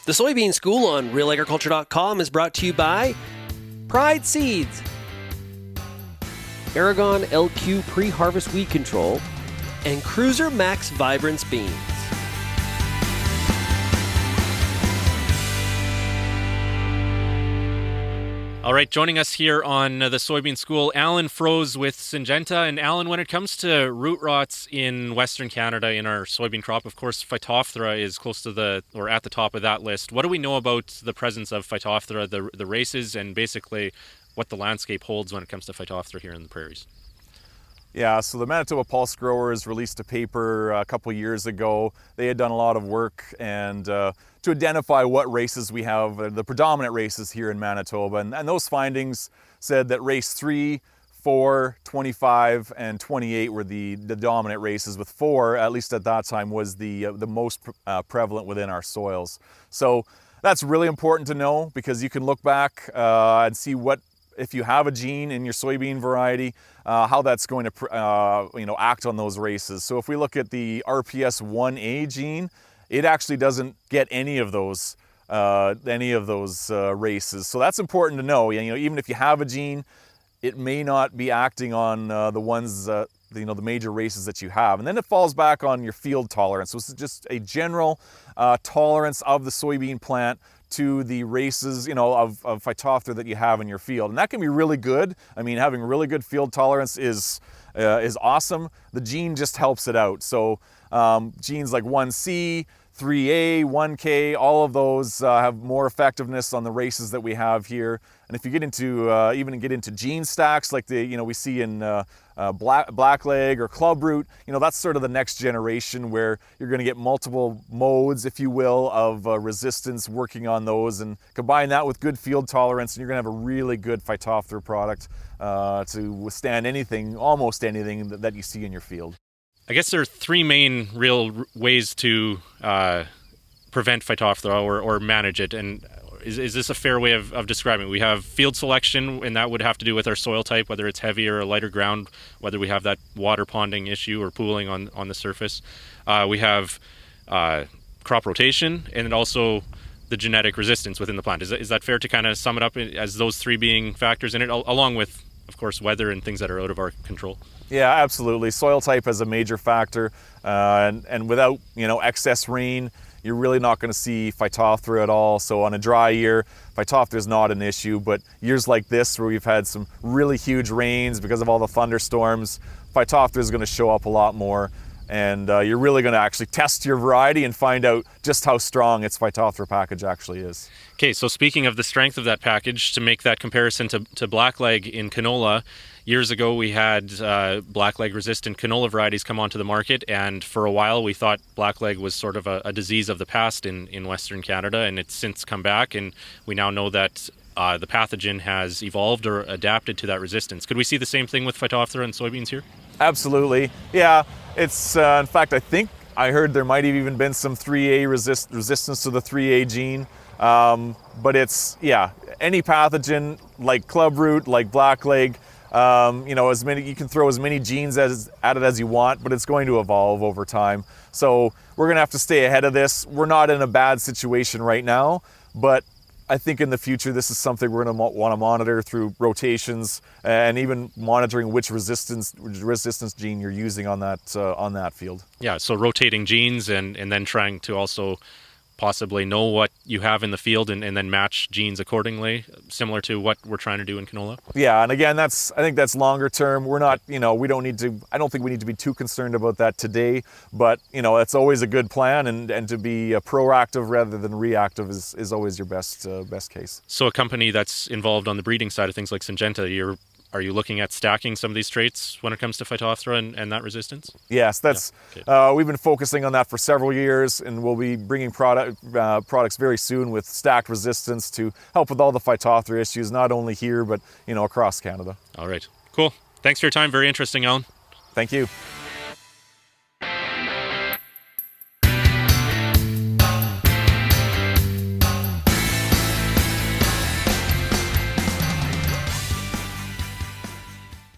The Soybean School on RealAgriculture.com is brought to you by Pride Seeds, Aragon LQ Pre-Harvest Weed Control, and Cruiser Max Vibrance Beans. All right, joining us here on the Soybean School, Alan Froese with Syngenta. And Alan, when it comes to root rots in Western Canada in our soybean crop, of course, phytophthora is close to or at the top of that list. What do we know about the presence of phytophthora, the races, and basically what the landscape holds when it comes to phytophthora here in the prairies? Yeah, so the Manitoba Pulse Growers released a paper a couple years ago. They had done a lot of work and to identify what races we have, the predominant races here in Manitoba. And those findings said that race 3, 4, 25, and 28 were the dominant races, with 4, at least at that time, was the most prevalent within our soils. So that's really important to know, because you can look back and see what, if you have a gene in your soybean variety, how that's going to act on those races. So if we look at the RPS1A gene, it actually doesn't get any of those races. So that's important to know. Even if you have a gene, it may not be acting on the ones, the major races that you have. And then it falls back on your field tolerance. So it's just a general tolerance of the soybean plant to the races, of phytophthora that you have in your field. And that can be really good. I mean, having really good field tolerance is awesome. The gene just helps it out. So genes like 1C, 3A, 1K, all of those have more effectiveness on the races that we have here. And if you get into even get into gene stacks like we see in blackleg or clubroot, that's sort of the next generation where you're going to get multiple modes, if you will, of resistance working on those, and combine that with good field tolerance, and you're going to have a really good phytophthora product to withstand anything, almost anything that you see in your field. I guess there are 3 main real ways to prevent phytophthora or manage it. And is this a fair way of describing it? We have field selection, and that would have to do with our soil type, whether it's heavier or lighter ground, whether we have that water ponding issue or pooling on the surface. We have crop rotation, and then also the genetic resistance within the plant. Is that fair to kind of sum it up as those 3 being factors in it, along with, of course, weather and things that are out of our control? Yeah, absolutely. Soil type is a major factor, and without excess rain, you're really not going to see phytophthora at all. So on a dry year, phytophthora is not an issue, but years like this where we've had some really huge rains because of all the thunderstorms, phytophthora is going to show up a lot more, and you're really going to actually test your variety and find out just how strong its phytophthora package actually is. Okay, so speaking of the strength of that package, to make that comparison to blackleg in canola, years ago we had blackleg resistant canola varieties come onto the market, and for a while we thought blackleg was sort of a disease of the past in Western Canada, and it's since come back, and we now know that the pathogen has evolved or adapted to that resistance. Could we see the same thing with phytophthora and soybeans here? Absolutely. Yeah, it's in fact I heard there might have even been some 3A resistance to the 3A gene. But it's, any pathogen like clubroot, like blackleg, you can throw as many genes at it as you want, but it's going to evolve over time. So we're going to have to stay ahead of this. We're not in a bad situation right now, but I think in the future this is something we're going to want to monitor through rotations, and even monitoring which resistance gene you're using on that field. Yeah, so rotating genes and then trying to also possibly know what you have in the field and then match genes accordingly, similar to what we're trying to do in canola. Yeah, and again, I think that's longer term. We're not, I don't think we need to be too concerned about that today, but it's always a good plan, and to be proactive rather than reactive is always your best case. So a company that's involved on the breeding side of things like Syngenta, are you looking at stacking some of these traits when it comes to phytophthora and that resistance? Yes, we've been focusing on that for several years, and we'll be bringing products very soon with stacked resistance to help with all the phytophthora issues, not only here, but across Canada. All right, cool. Thanks for your time. Very interesting, Alan. Thank you.